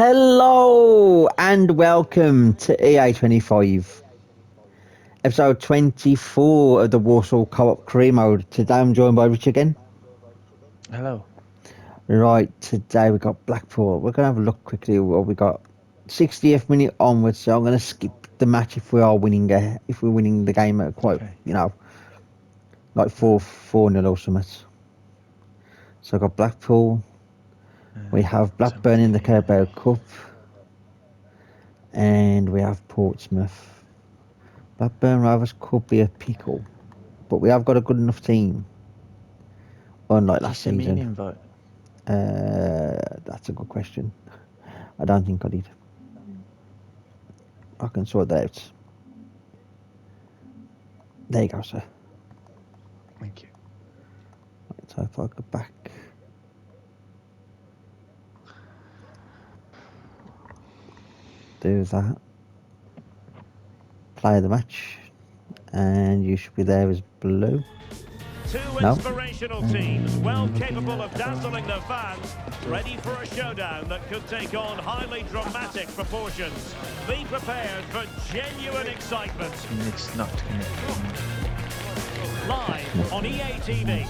Hello and welcome to EA25, episode 24 of the Walsall co-op career mode. Today I'm joined by Rich again. Hello. Right, today we got Blackpool. We're going to have a look quickly at what we got. 60th minute onwards, so I'm going to skip the match if we're winning the game at quite, Okay. like 4-0 or something. So I've got Blackpool. We have Blackburn in the Carabao Cup. And we have Portsmouth. Blackburn Rovers could be a pickle, but we have got a good enough team. Unlike last Did you send me an season. invite? That's a good question. I don't think I did. I can sort that out. There you go, sir. Thank you. Right, so if I go back. Do that. Play the match. And you should be there as blue. Two inspirational teams, well capable of dazzling their fans, ready for a showdown that could take on highly dramatic proportions. Be prepared for genuine excitement. It's not connected. Live on EA TV.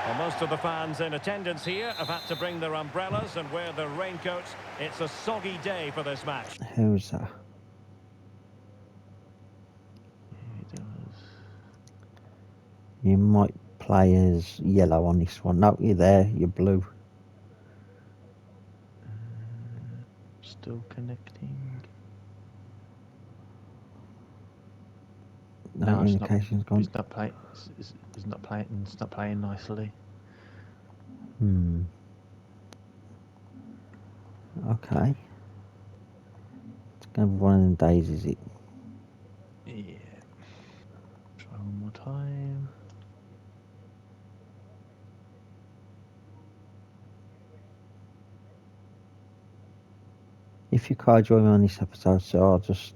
Well, most of the fans in attendance here have had to bring their umbrellas and wear their raincoats. It's a soggy day for this match. Who's that? You might play as yellow on this one. No, you're there. You're blue. Still connecting. No, indication's gone. It's not playing. It's not playing. It's not playing nicely. Okay. It's gonna be one of them days, is it? Yeah. Try one more time. If you can't join me on this episode, so I'll just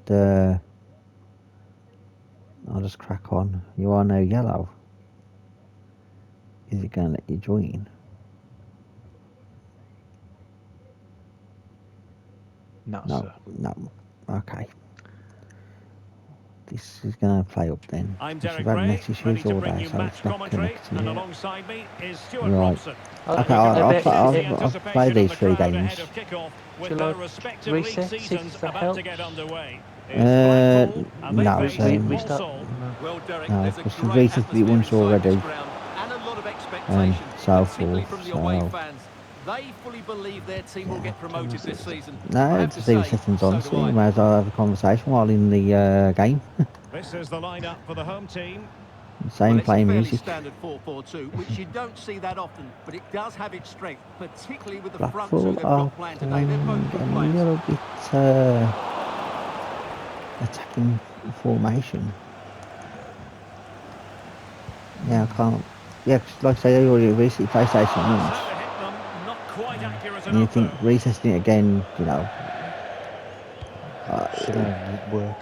crack on. You are now yellow. Is it gonna let you join? No, No, sir. no. Okay. This is gonna play up then. I'm We've Derek had Ray, net issues ready to all bring day, you so match it's not commentary, connected. and alongside me is Stuart Right. Robson. Okay, I'll play these three games. With their respective league seasons about to get underway. No, so Walsall. Well, Derek, no, there's a because we've great retested it atmosphere once inside already. this ground and a lot of expectation, So particularly forth, from the away so fans. They fully believe their team will get promoted this season. no, I have to to see the say, settings so on, do so you I. might as well have a conversation while in the game. This is the lineup for the home team. Same Well, it's a playing fairly music. standard 4-4-2, which you don't see that often, but it does have its strength, particularly with the front Blackpool two they've are got playing today. They're both good a players. little bit attacking formation. Yeah, I can't. Yeah, 'cause like I say, they already recently PlayStation once. So to hit them, not quite accurate And you enough, think though. retesting it again, Should work.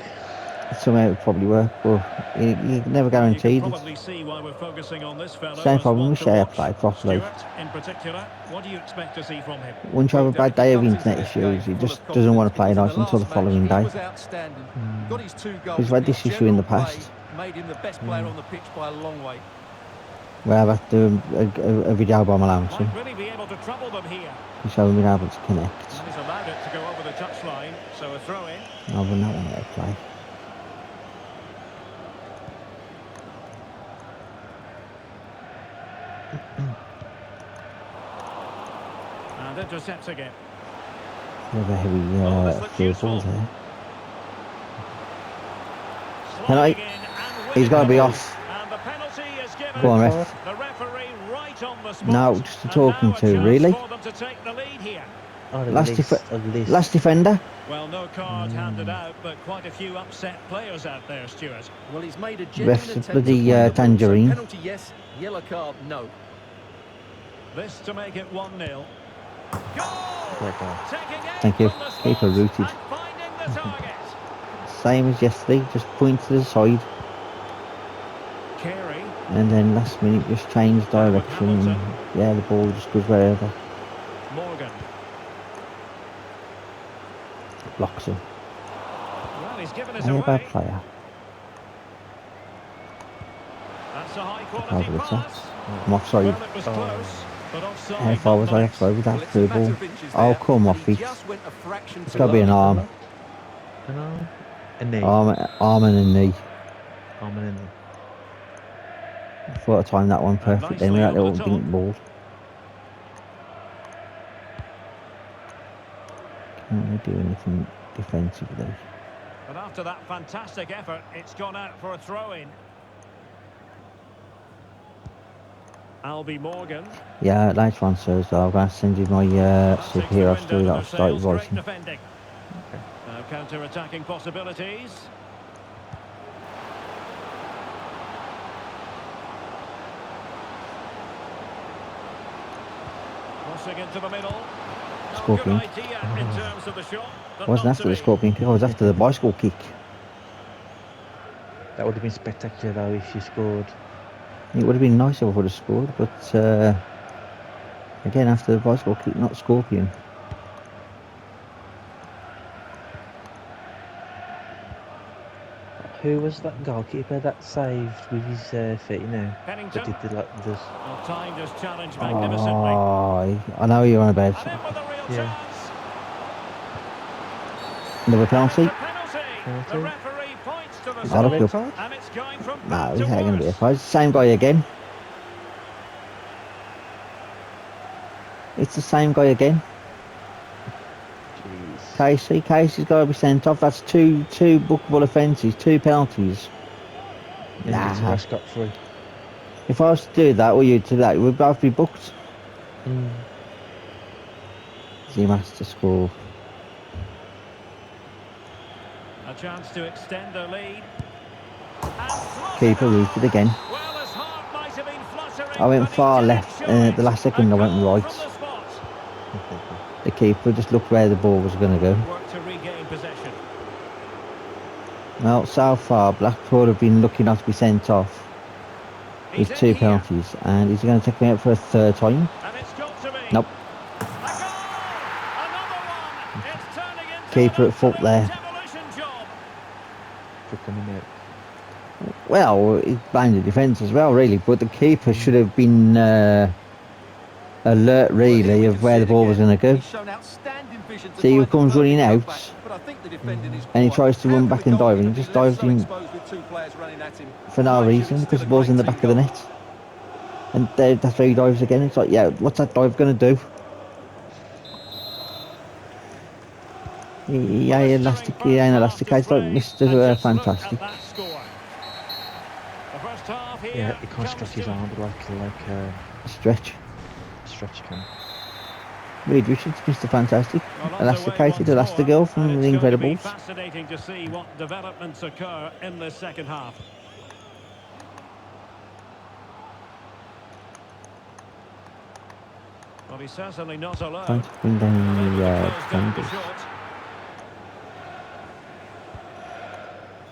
somehow it would probably work, but you can never You guarantee can it. probably see why we're focusing on this fellow. Same as problem one with to Shea watch. play properly. Stuart, in particular, what do you expect to see from him? Once you have a bad day of Comes into internet this game issues, he full just of doesn't want to confidence play because nice in the until the last following match, day. He was outstanding. Got his 2 goals. We've had this His issue in the general past. play made him the best player on the pitch by a long way. Where I've had to do a video by my lonesome, Might really be able to trouble them here. because I haven't been able to connect. And he's allowed it to go over the touchline, so a throw in. I wouldn't know how to play. And intercepts again. With a Oh, heavy this looks field useful. ball there. Sliding in and He's got to be winning. off. And the penalty is given. Go on, ref. The referee right on the spot. No, just And talking now a to, chance really? for them to take the lead here. Oh, the Last, last defender. Well, no card handed out, but quite a few upset players out there, Stuart. Well, he's made a genuine Ref's attempt bloody to play the ball, so tangerine. penalty, yes. Yellow card, no. This to make it 1-0. Goal! Taking aim Thank you. from the spot Keeper rooted. and finding the target. Same as yesterday, just point to the side. Carey. And then last minute just changed direction. And, yeah, the ball just goes wherever. Morgan. Blocks him. Well, he's given us Ain't a bad away. player. That's a high quality Over the top. pass. I'm offside. Well, it was close, but offside How far was I nonetheless. offside with that Well, it's a through matter ball? of inches Oh, there, come but off he it. just went a fraction It's too got to be an low. arm. An arm? A knee? Arm and a knee. Arm and a knee. I thought I timed that one perfect then with that nicely over little the dink top. ball. Can't really do anything defensively. But after that fantastic effort, it's gone out for a throw-in. Albie Morgan. Yeah, later on Thursday I'm going to send you my That takes the superhero wind story out that of I've their started sails. Great writing. defending. Now counter-attacking possibilities. Crossing into the middle. No, good Scorpion. idea in terms of the shot, but I wasn't not after to the be. scorpion kick, I was after the bicycle kick. That would have been spectacular though if you scored. It would have been nice if I would have scored, but again, after the bicycle kick, not scorpion. Who was that goalkeeper that saved with his feet now? Pennington. That did the like this. Well, timed his challenge magnificently. Oh, I know you're on about. And in with a real Yeah. chance. Another And penalty? it's a penalty. The Penalty? referee points to the Is Not that a a spot, red good- card? and it's going from No, bad he's to not going to be a worse. prize. Same guy again. It's the same guy again. Jeez. Casey's got to be sent off. That's two bookable offences, 2 penalties. And it's a Nah. rush got free. If I was to do that, or you to that, we'd both be booked. Z-Mass to score. A chance to extend their lead. And slot Keeper it rooted again. Well, his heart might have been fluttering, I went but he far didn't left, show and at the it. last second A I went goal right. from the spot. The keeper just looked where the ball was going to go. Work to regain possession. Well, so far, Blackpool have been lucky not to be sent off He's with in 2 here, penalties, and he's going to take me out for a 3rd time. and it's got to be. Nope. A goal! Another one! It's turning into Keeper an at fault there. demolition job. For coming out. Well, he blamed the defence as well, really, but the keeper should have been alert, really, of where the ball was going to go. He's shown outstanding vision to See who find the comes running perfect out, cutback, but I think the defending is and he poor. tries to How run can back the and dive, and goalkeeper he be just left dives so in exposed with 2 players running at him? for no Mind you, reason, it's because still the ball's a in the great back of the team net. And that's where he dives again. It's like, yeah, what's that dive going to do? He ain't elastic, he ain't elastic. He's like Mr. Fantastic. The first half here Yeah, he can't comes stretch his to- arm like Stretch. stretch can. Reed Richards, Mr. Fantastic. Well, underway Elasticated once Elastigirl more, from and The it's going to be Incredibles. fascinating to see what developments occur in this second half. Well, he's certainly not alone. Trying to bring down Unable the to close down the defenders. shot.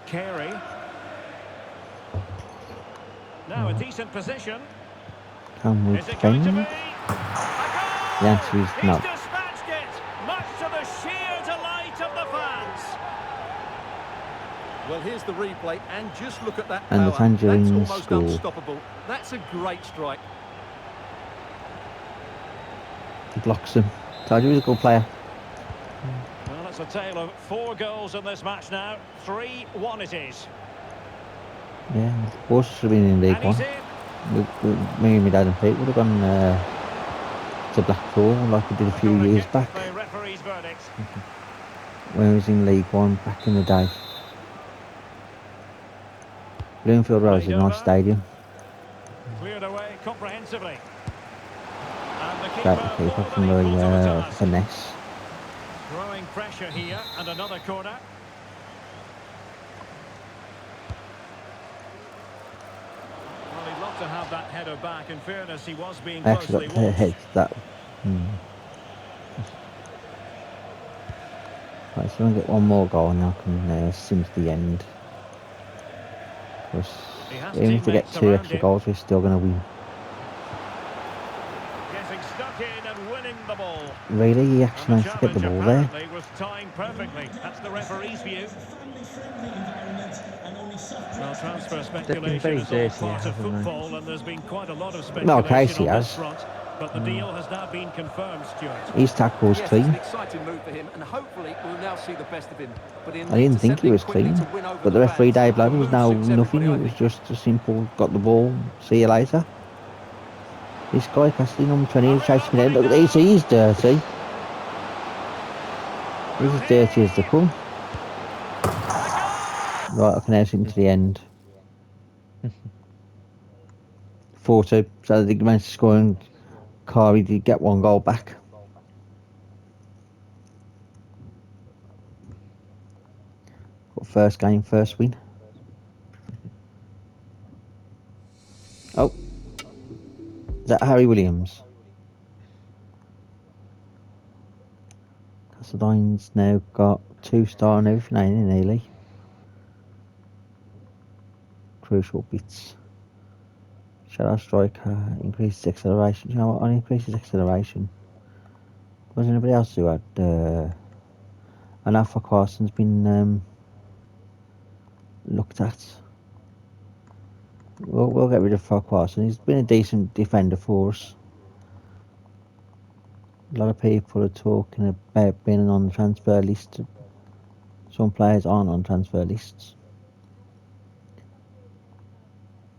Carey. Now a decent position. Can we Is it going to be? defend? A goal! The answer is He's no. dispatched it, much to the sheer delight of the fans. Well, here's the replay, and just look at that And the power. Tangerines That's almost score. unstoppable. That's a great strike. He blocks him. Told you he was a good player. Well, it's a tale of 4 goals in this match now. 3-1 it is. Yeah, Horse should have been in League And he's One. in. Me and my dad and Pete would have gone to Blackpool like we did a few years Correct back the referee's verdict. when we was in League One back in the day. Bloomfield Road is a nice stadium. Cleared away comprehensively. And the Great keeper keeper more from than the equal to the task. finesse. Growing pressure here, and another corner. Well, he'd love to have that header back. In fairness, he was being I actually closely got the watched. head that. Right, so I'm going to get one more goal and I can sim to the end. Of course, He has Even if they get teammates 2 around extra him. goals, we're still going to win. Getting stuck in and winning the ball. Really, he And actually the managed to get the challenge ball there. apparently was timed perfectly. That's the referee's view. Well, transfer speculation very is all dirty, part of haven't they? football, and there's been quite a lot of Well, speculation Casey on this has. front. But the deal has now been confirmed, Stuart. His tackle was Yes, it's an clean. exciting move for him, and hopefully we'll now see the best of him. But he'll I need didn't to think settle he in was quickly clean. to win over But the the referee, fans. Dave Ladd, The was move now suits nothing. everybody, I It was think. just a simple, got the ball, see you later. This guy, Cassidy, number 20, is chasing me down. Look, he's dirty. He's as dirty as they come. Right, I can edge him to the end. 4-2. So they managed to score, and Kari did get 1 goal back. Got first game, first win. Oh, is that Harry Williams? Castledone's now got 2-star and everything, ain't it, nearly? Crucial bits. Shadow striker increases acceleration. You know what? On increases acceleration. Was anybody else who had? And Alpha Carson's been looked at. We'll get rid of Farquharson. He's been a decent defender for us. A lot of people are talking about being on the transfer list. Some players aren't on transfer lists.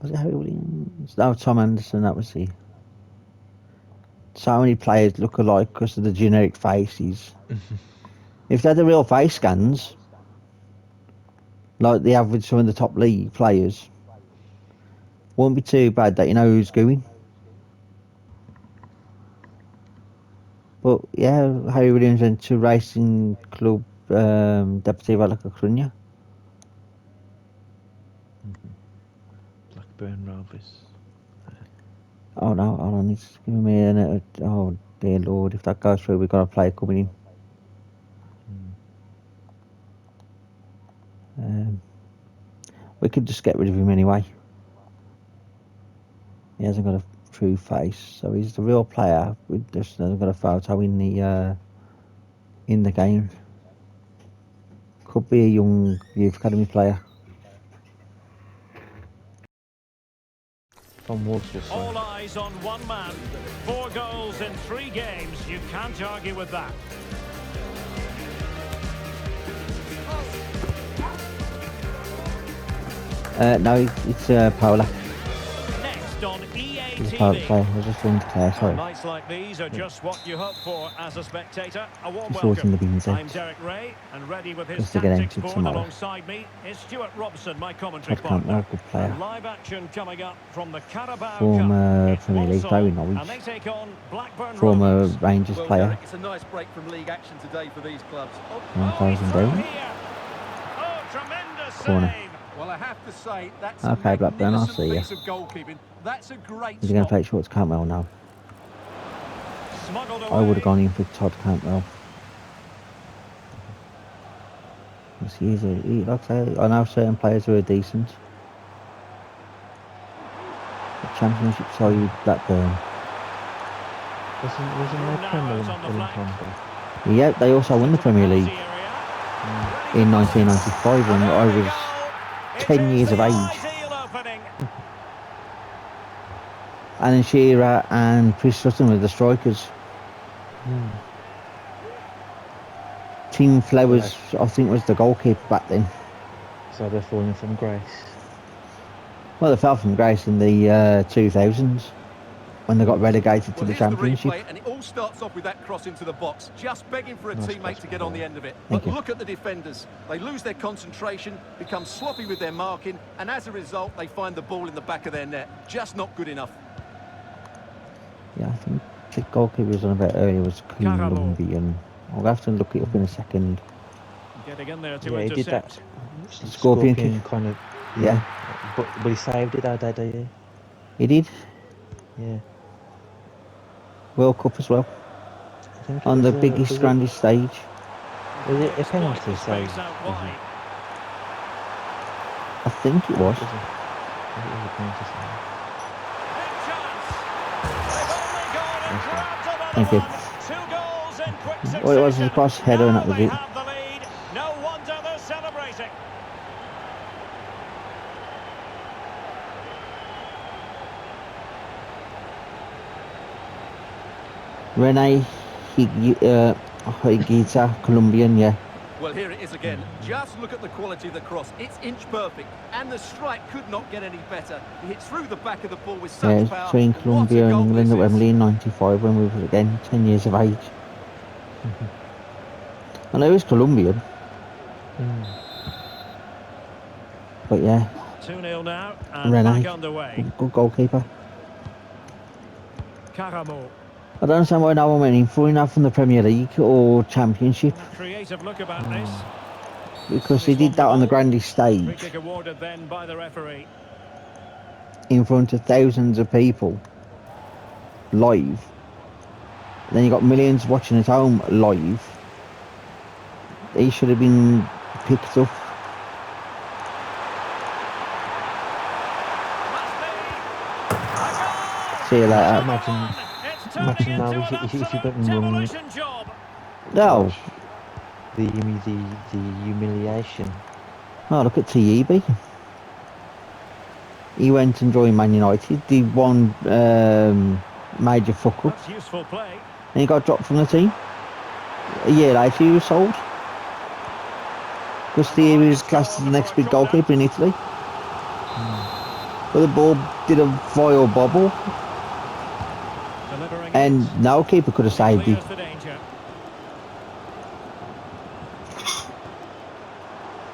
Was it Harry Williams? No, Tom Anderson, that was he. So many players look alike because of the generic faces. If they had the real face scans, like the average some of the top league players, won't be too bad that you know who's going. But yeah, Harry Williams went to Racing Club Deputy Valakakrunya. Blackburn Rovers. Oh no, hold on, it's giving me oh dear lord, if that goes through, we've got a player coming in. We could just get rid of him anyway. He hasn't got a true face, so he's the real player. We just hasn't got a photo in the game. Could be a young youth academy player. From Walsall. All eyes on one man. 4 goals in 3 games. You can't argue with that. No, it's Paula. Next on EA He's a Paula TV. player. I was just talking to Claire, sorry. Nights like these are just what you hope for as a spectator. A warm He's always in the welcome. bins, I'm Derek Ray, and ready with his Just to get tactics into board tomorrow. alongside me is Stuart Robson, my commentary Todd Campbell, partner. good player. And live action coming up from the Carabao Former Cup. It's Premier League Walsall, player in Norwich. and they take on Blackburn Former Rovers. Rangers Well, player. Derek, it's a nice break from league action today for these clubs. 1,000 he's through down. here. Oh, tremendous Corner. save. Well, I have to say, that's Okay, a Blackburn, I'll magnificent see ya. piece of goalkeeping. That's a great He's going to stop. play short to Campbell now. Smuggled away. I would have gone in for Todd Campbell. Like I say, I know certain players who are decent. The Championship side, Blackburn. Wasn't there Premier League? Yeah, they also won the Premier League in 1995 when I was 10 years of age. Alan Shearer and Chris Sutton were the strikers. Tim Flowers, I think, was the goalkeeper back then. So they're falling from grace. Well, they fell from grace in the 2000s when they got relegated to Well, the here's the Championship. replay, and it all starts off with that cross into the box, just begging for a Nice teammate cross to get on ball. the end of it. Thank But you. look at the defenders. They lose their concentration, become sloppy with their marking, and as a result, they find the ball in the back of their net. Just not good enough. Yeah, I think the goalkeeper was on about earlier was Colombian. I'll have to look it up in a second. Getting in there to Yeah, he did that. intercept. Scorpion kick. kind of. Yeah, But he saved it that day. he did. Yeah. World Cup as well. I think it On the was, biggest, was grandest stage. Was it a Exploit penalty the save? space out Was wide. I think it was. it? It was a penalty. Big chance. They've only gone and grabbed another Thank you. one. 2 goals in quick succession. Well, it was a cross header and Now that was they it. have the lead. No wonder they're celebrating. Rene Higuita, Colombian, yeah. Well, here it is again. Just look at the quality of the cross. It's inch perfect, and the strike could not get any better. He hits through the back of the ball with such Yeah, power. between What a Colombia and goal England this at is. Wembley in '95 when we were again 10 years of age. I know he's Colombian, but yeah, 2-0 now and Rene, back underway. good goalkeeper. Caramo. I don't understand why no one went in for enough from the Premier League or Championship, And a creative look about this. because he did that on the grandest Free stage kick awarded then by the referee. in front of thousands of people live. Then you got millions watching at home live. He should have been picked up. See you later. Imagine now if he doesn't run. No. The humiliation. Oh, look at TEB. He went and joined Man United. He won major fuck up. That's useful play. And he got dropped from the team. A year later he was sold. Because he was classed as the next big goalkeeper in Italy. But the ball did a vile bobble. And no keeper could have saved it.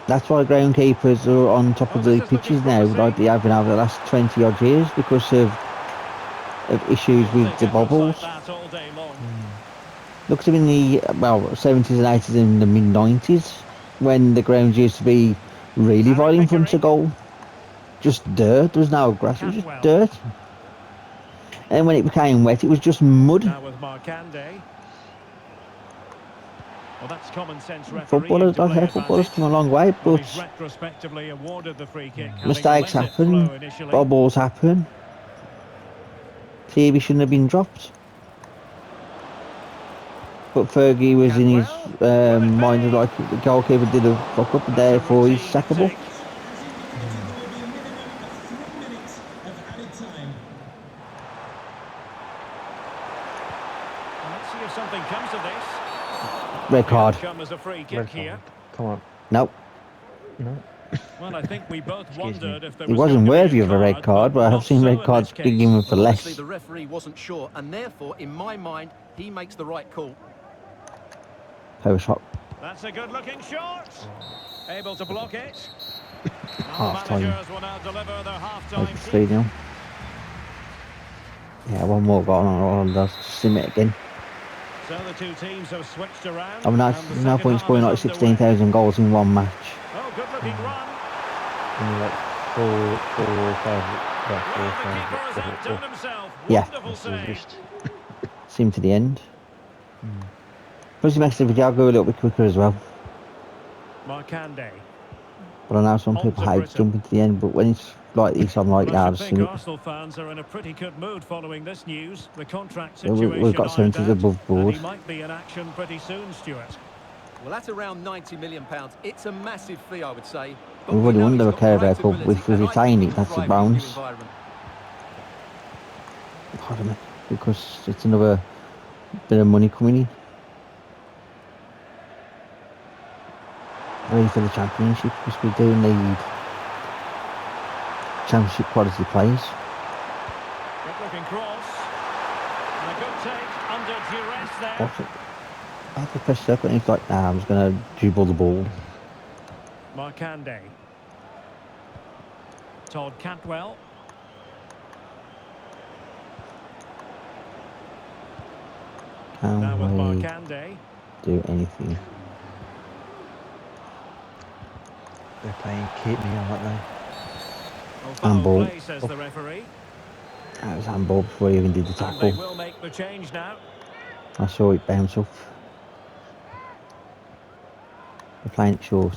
That's why groundkeepers are on top of the pitches now, like they have been over the last 20 odd years, because of issues with the bobbles. Look at them in the 70s and 80s and the mid 90s, when the grounds used to be really wide in front of goal. Just dirt, there was no grass, it was just dirt. And when it became wet, it was just mud. Now with Marcande. Well, that's common sense Footballers, I've heard footballers come a long way, but retrospectively awarded the free kick, mistakes happen, bobbles happen. TV shouldn't have been dropped. But Fergie was in his mind of like the goalkeeper did a fuck up, and therefore he's sackable. Let's see if something comes of this. Red card. Come as a free kick here. Come on. Nope. No. Well, I think we both wondered if there He was wasn't going to worthy be of a red card, but I have not seen so red in cards this case. being given for Well, less. honestly, the referee wasn't sure, and therefore, in my mind, he makes the right call. Power shot. That's a good-looking shot. Able to block it. Half time. Managers will now deliver their half-time. 3-0. Yeah, one more goal on us. Sim it again. So the two teams have switched around. I'm and the no second point half scoring is like underway. 16,000 goals in one match. Oh, good-looking run. Only like four or five. Well, the keeper has outdone himself. Yeah. Wonderful save. Just Sim to the end. Plus, it makes the video go a little bit quicker as well. Marcande. But I know some On people to hate Britain. jumping to the end, but when it's like this, I'm like, Well, yeah, I I'll should sim think it. Arsenal fans are in a pretty good mood following this news. The contract We've situation got ironed 70s out, above board. and he might be in action pretty soon, Stuart. Well, at around £90 million, it's a massive fee, I would say. But We've we already know won he's the got Carabao great Cup. ability, If we and I retain think he it, can that's a thrive in this new bonus. environment. Pardon me. Because it's another bit of money coming in. Ready for the championship, because we do need championship quality players. Good-looking cross. And a good take under duress there. What's it? I have to press circle and he's like, nah, I'm just going to dribble the ball. Marcande. Todd Cantwell. Now with Can we Marcande. do anything? they're playing keep me on, aren't they? Oh, foul Handball. play, says the referee. That was handball before he even did the And they tackle. will make the change now. I saw it bounce off. They're playing it short.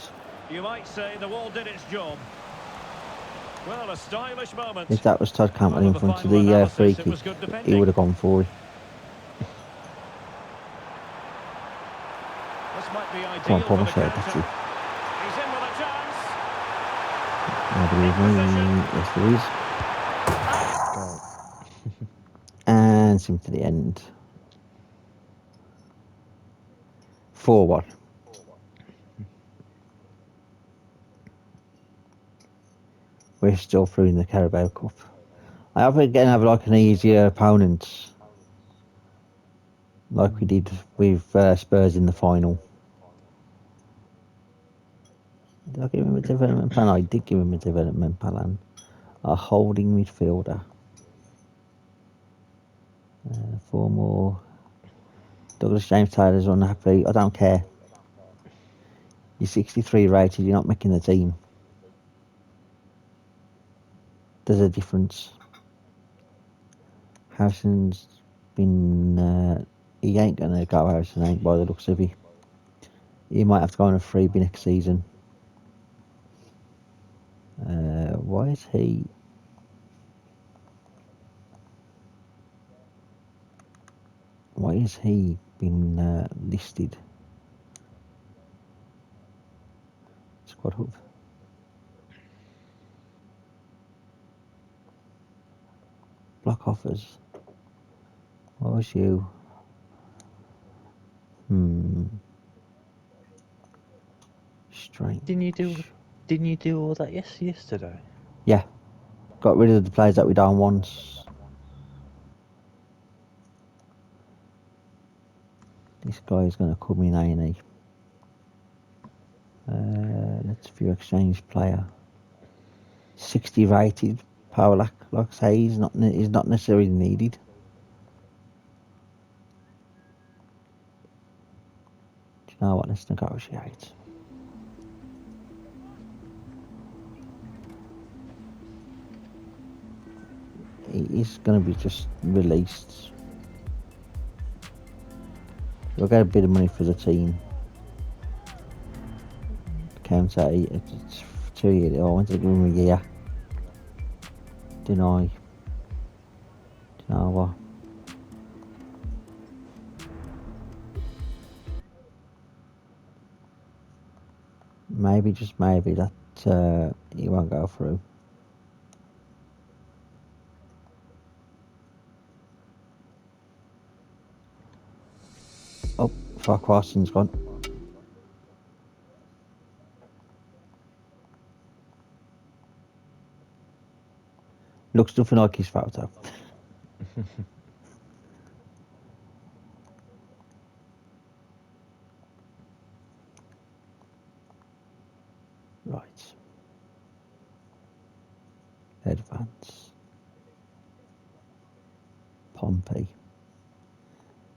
You might say the wall did its job. Well, a stylish moment. If that was Todd Campbell Part in of the front of final the analysis, free it kick, was good he defending. would have gone for it. This might be Come on, ideal pull for my the shirt, that's counter. it. He's in with a chance. Nobody with me. Yes, there is. Goal. And sim to the end. 4-1. We're still through in the Carabao Cup. I hope we can have like an easier opponent, like we did with Spurs in the final. Did I give him a development plan? I did give him a development plan. A holding midfielder. 4 more. Douglas James Taylor's unhappy. I don't care. You're 63 rated. You're not making the team. There's a difference. Harrison's been. He ain't gonna go Harrison, ain't by the looks of it. He might have to go on a freebie next season. Why is he? Why has he been listed? Squad hub. Block offers. What was you? Strange. Didn't you do all that yesterday? Yeah. Got rid of the players that we don't want. This guy is going to come in A&E. Let's view exchange player. 60 rated. Powlak, like I say, he's not necessarily needed. Do you know what? Let's negotiate. He's going to be just released. We'll get a bit of money for the team. Counter, it's 2 years. I wanted to give him a year. Deny. Do you know what? Maybe, just maybe, that he won't go through. Oh, Farquharson's gone. Looks nothing like his photo. Right. Advance. Pompey.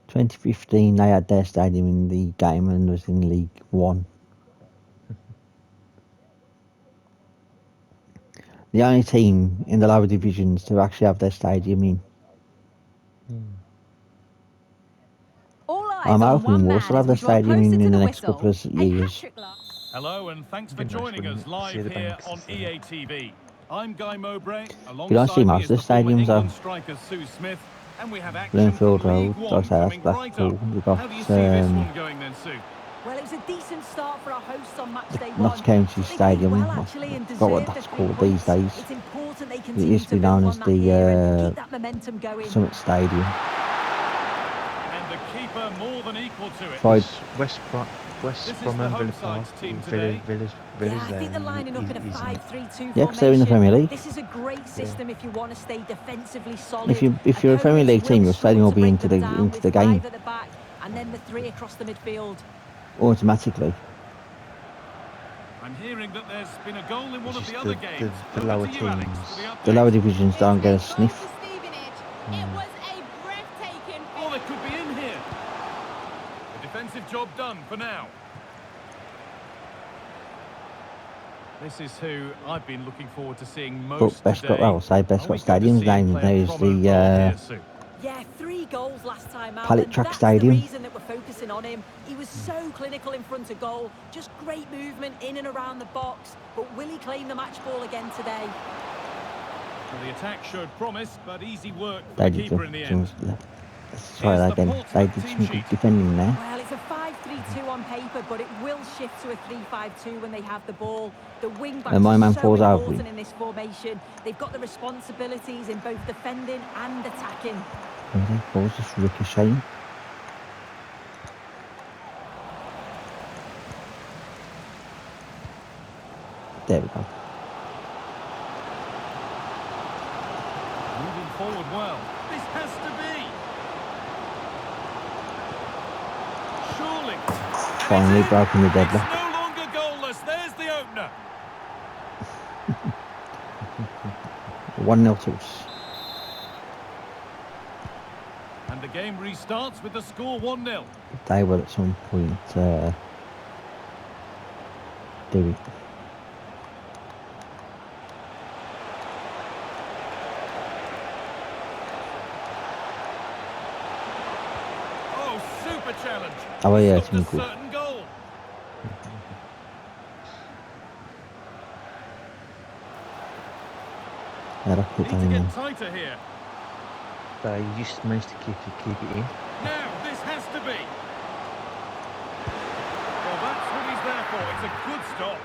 2015, they had their stadium in the game and was in League One. The only team in the lower divisions to actually have their stadium in. I'm hoping Walsall have their stadium in the next couple of years. Hello and thanks for Be nice, joining wouldn't us it? live See the here Banks on this EA TV. I'm Guy Mowbray. You don't see Alongside me most is of the the former stadiums England though. striker Sue Smith, and we have action Bloomfield from League Road, like I One say, that's coming right Blackpool. up. You've got How do you see this one going then, Sue? Well, it was a decent start for our hosts on match day Notts one. County They played Stadium. well I actually and forgot what deserved that's the 3 called these points. days. It's important they It continue used to to be build known on as that here and keep the that momentum going. Summit Stadium. And the keeper more than equal to it. Tried. West This is Brom the and home Villa Park. side's team today. Villa's Yeah, I there. think they're lining up in a He's in it. 5-3-2 Yeah, 'cause they're in the Premier formation. League. This is a great system if you want to stay defensively solid. If you're a Premier Opponents League team, will your stadium struggle will to be break into them down with the 5 game at the back and then the 3 across the midfield. automatically. I'm hearing that there's been a goal in one of It's the just other the games. lower Over to you, Alex, teams. for the update. The lower divisions don't get a It's a goal sniff. for Stevenage. It was a breathtaking Oh, it could be in here. A defensive job done for now. This is who I've been looking forward to seeing most But today. I'll say Best Are got we going to stadiums see him named. play a There's prominent the role here, Sue? Yeah, 3 goals last time out, Pallet and Track that's Stadium. the reason that we're focusing everything on him. He was so clinical in front of goal. Just great movement in and around the box. But will he claim the match ball again today? Well, the attack showed promise, but easy work for They the did keeper in the end. Let's try that again. They did some good defending there. Well, it's a 5-3-2 on paper, but it will shift to a 3-5-2 when they have the ball. The wing backs And my man are so falls out. important in this formation. They've got the responsibilities in both defending and attacking. Okay, ball's just ricocheting. There we go. Moving forward well. This has to be. Surely. Finally broken the deadlock. It's no longer goalless. There's the opener. 1-0 to us. And the game restarts with the score 1-0. They will at some point do it. Oh, super challenge. Oh yeah, it's Stopped a been good. certain goal. That'll put Need that to in. get tighter here. They just managed to keep it in. Now, this has to be. Well, that's what he's there for. It's a good stop.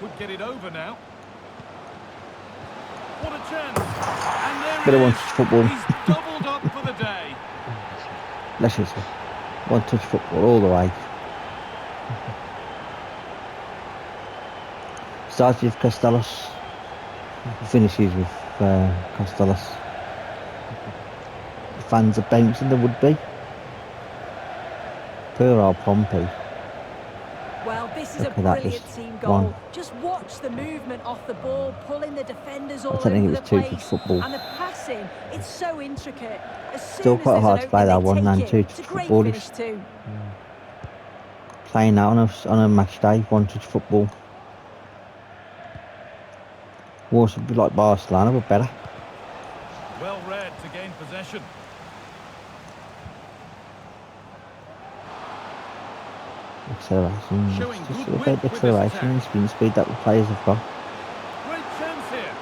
Could get it over now. What a chance. And there Bit of it one is. touch football. He's doubled up for the day. Let's just say, one touch football all the way. Starts with Costellos, finishes with Costellos. The fans are bouncing, there would be. Poor old Pompey. Well, this is Look a at that, brilliant just team goal. one. Just watch the movement off the ball, pulling the defenders all I don't think over it the was too good place. football. And the passing, it's so intricate. As soon Still as quite there's hard an to play opening, that they one take and it. two It's a touch great footballers. finish too. Playing that on a match day, one touch football. Warsaw would be like Barcelona, but better. Well read to gain possession. Acceleration. Showing It's just good about width with this acceleration and attack. spin speed that the players have got. Great chance here.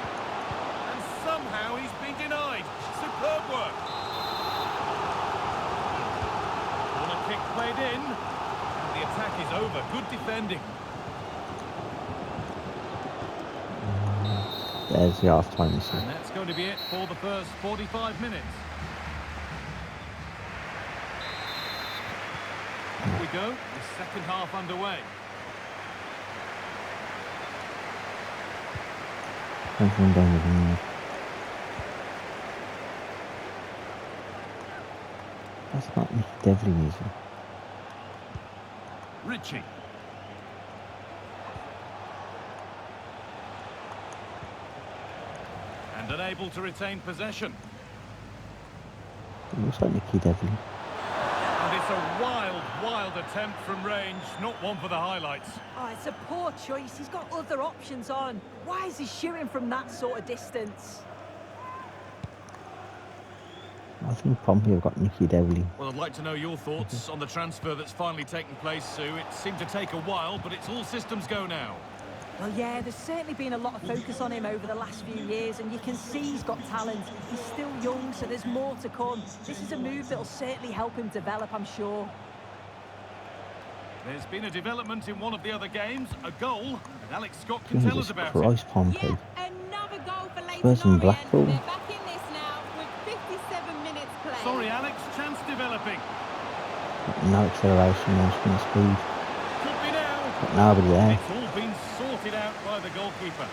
And somehow he's been denied. Superb work. Corner kick played in. And the attack is over. Good defending. There's the half-time whistle. And that's going to be it for the first 45 minutes. Here we go. The second half underway. Something down with him. That's not Nick Devlin, is it? Ritchie. And unable to retain possession. It looks like Nicky Devlin. And it's a wild attempt from range. Not one for the highlights. Oh, it's a poor choice. He's got other options on. Why is he shooting from that sort of distance? I think Pompey have got Nicky Devlin. Well, I'd like to know your thoughts on the transfer that's finally taken place, Sue. It seemed to take a while, but it's all systems go now. Well, yeah, there's certainly been a lot of focus on him over the last few years, and you can see he's got talent. He's still young, so there's more to come. This is a move that'll certainly help him develop, I'm sure. There's been a development in one of the other games, a goal, and Alex Scott can tell us Jesus about Christ, it. Pompey. Yep, another goal for Leighton Spurs and Orient. Blackpool. They're back in this now with 57 minutes played. Sorry, Alex, chance developing. No acceleration, no spin speed. Could be now. Got nobody there. It's all been sorted out by the goalkeeper.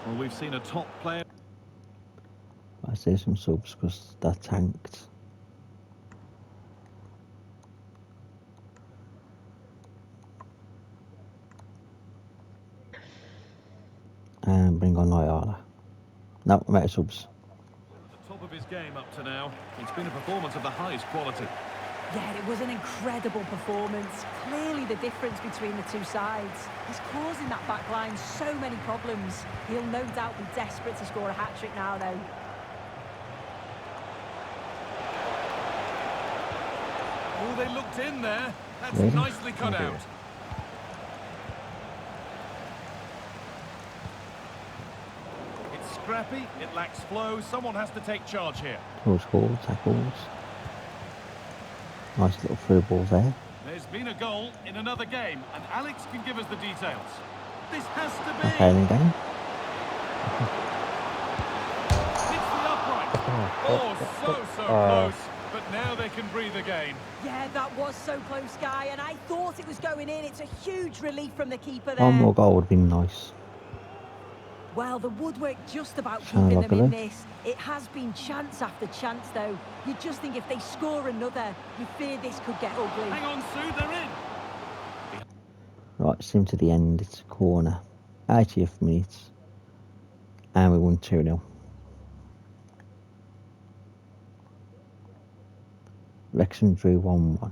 Well, we've seen a top player. I say some subs because they're tanked. And bring on Loyola. No, I'm out of subs. At the top of his game up to now. It's been a performance of the highest quality. Yeah, it was an incredible performance. Clearly the difference between the two sides. He's causing that back line so many problems. He'll no doubt be desperate to score a hat-trick now, though. Oh, they looked in there. That's Really? nicely cut Okay. out. It's scrappy, it lacks flow. Someone has to take charge here. Close goal, tackles. Nice little through balls there. There's been a goal in another game, and Alex can give us the details. This has to be. Okay, then game. Hits the upright. Oh, so close. But now they can breathe again. Yeah, that was so close, Guy, and I thought it was going in. It's a huge relief from the keeper there. One more goal would have been nice. Well, the woodwork just about Sound keeping like them a in lift. this. It has been chance after chance, though. You just think if they score another, you fear this could get ugly. Hang on, Sue, they're in. Right, sim to the end. It's a corner. 80th minute. And we won 2-0. Wrexham drew 1-1.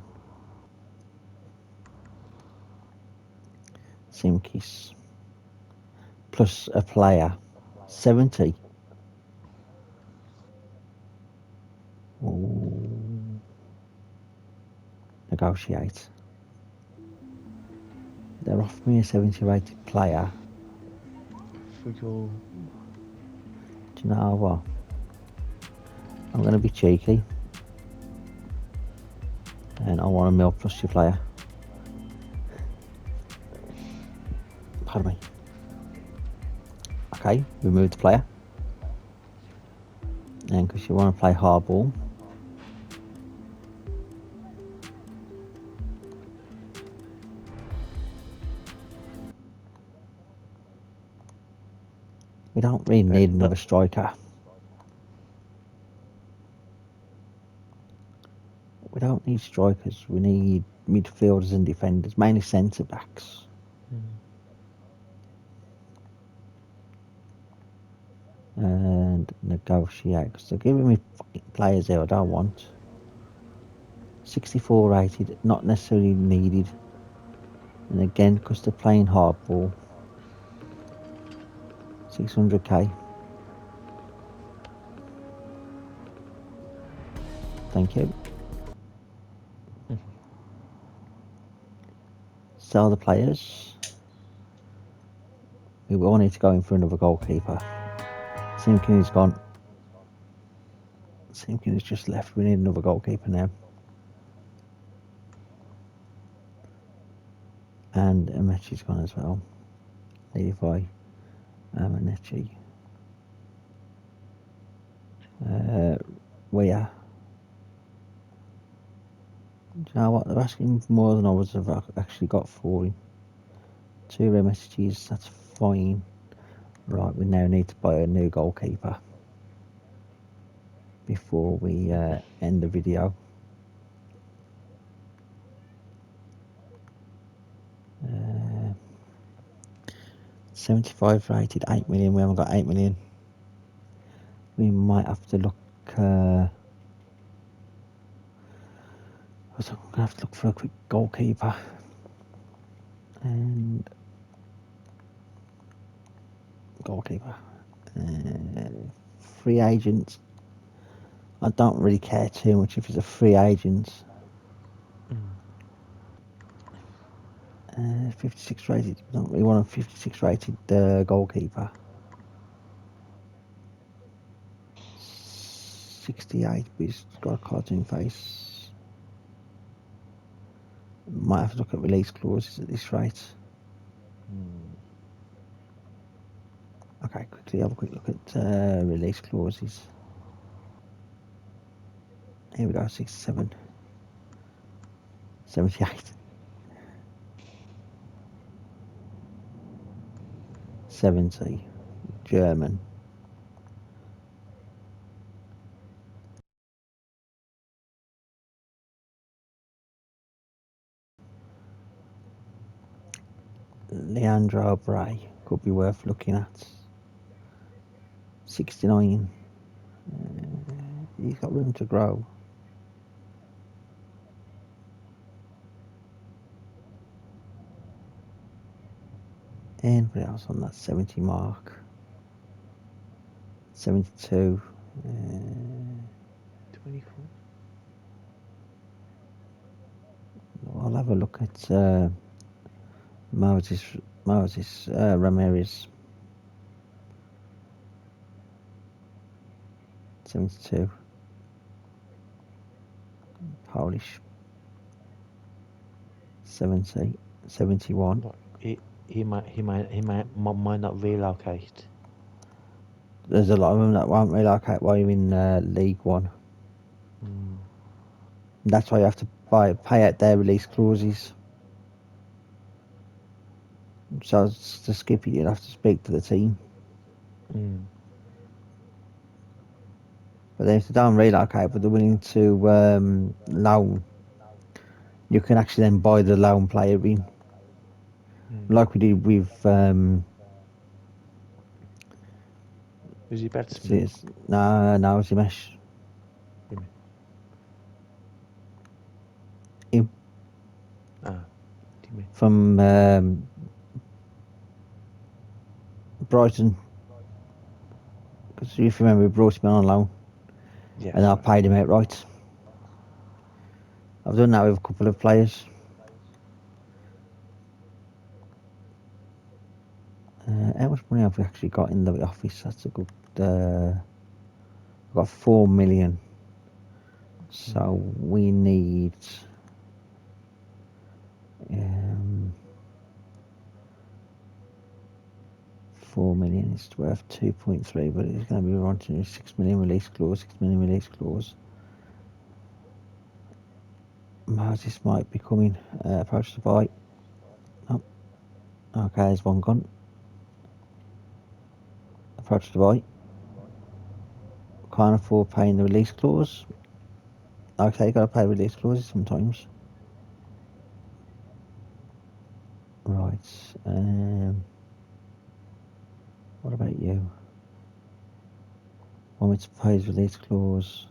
Simkis. Plus a player. 70. Ooh. Negotiate. They're offering me a 70 rated player. For your Do you know what? I'm going to be cheeky. And I want a mil plus your player. Pardon me. Okay, remove the player. And because you want to play hardball. We don't really need another striker. We don't need strikers. We need midfielders and defenders, mainly centre backs. And negotiate, because they're giving me fucking players here I don't want. 64 rated, not necessarily needed. And again, because they're playing hardball. 600k. Thank you. Sell the players. We will need to go in for another goalkeeper. Simkin is gone. Simkin has just left. We need another goalkeeper now. And Amechi's gone as well. Levi. Amanechi. Wea. Do you know what? They're asking for more than I was have actually got for him. 2 messages, that's fine. Right, we now need to buy a new goalkeeper before we end the video. 75 rated, 8 million. We haven't got 8 million. We might have to look. I'm gonna have to look for a quick goalkeeper. And goalkeeper. Free agent. I don't really care too much if he's a free agent. 56 rated. Don't really want a 56 rated goalkeeper. 68, but he's got a cartoon face. Might have to look at release clauses at this rate. Okay, quickly have a quick look at release clauses. Here we go, 67. 78. 70. German. Leandro Bray could be worth looking at. 69. He's got room to grow. Anybody else on that 70 mark? 72. 24. I'll have a look at Moses Ramirez. 72. Polish. 70. 71. Look, he might not relocate. There's a lot of them that won't relocate while you're in League One. That's why you have to pay out their release clauses. So to skip it, you'd have to speak to the team. But then if they don't relocate, but they're willing to loan, you can actually then buy the loan player in. Like we did with... Was he batsman? No, Zimesh. Him. From Brighton. Because if you remember, we brought him on loan. Yes, and I paid him outright. I've done that with a couple of players. How much money have we actually got in the office? That's a good... I've got 4 million. So we need... 4 million is worth 2.3, but it's going to be wanting a 6 million release clause, 6 million release clause. Moses might be coming. Approach to buy. Oh. Okay, there's one gone. Approach to buy. Can't afford paying the release clause. Okay, got to pay release clauses sometimes. Right. What about you? Want me to pay his release clause?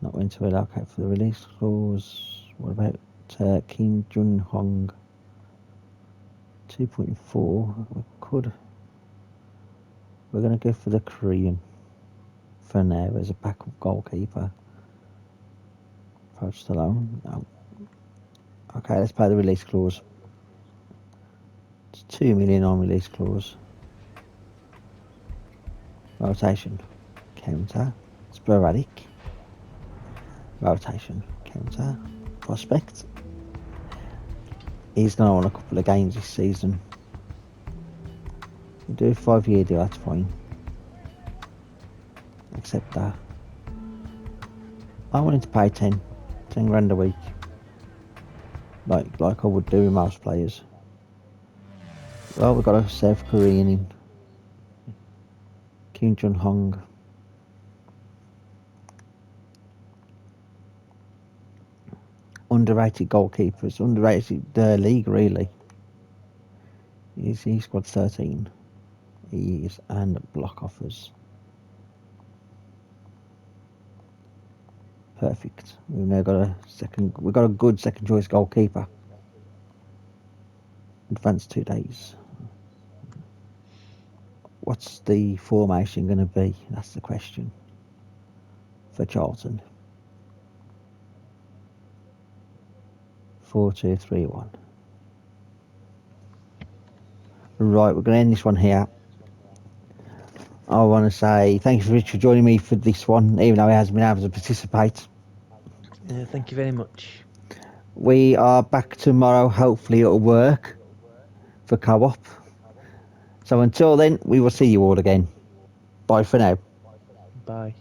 Not going to allocate for the release clause. What about Kim Jun Hong? 2.4. We could. We're going to go for the Korean for now as a backup goalkeeper. Approach the loan. No. Okay, let's pay the release clause. It's 2 million on release clause. Rotation. Counter. Sporadic. Rotation. Counter. Prospect. He's going to want a couple of games this season. We'll do a 5-year deal, that's fine. Accept that. I wanted to pay 10 grand a week. Like I would do with most players. Well, we've got a South Korean in. Kim Jun Hong. Underrated goalkeepers. Underrated league, really. He's squad 13. He is, and block offers. Perfect. We've now got we've got a good second choice goalkeeper. Advanced 2 days. What's the formation going to be? That's the question. For Charlton. 4-2-3-1. Right, we're going to end this one here. I want to say thank you for Rich for joining me for this one, even though he hasn't been able to participate. Thank you very much. We are back tomorrow. Hopefully it'll work for co-op. So until then, we will see you all again. Bye for now. Bye.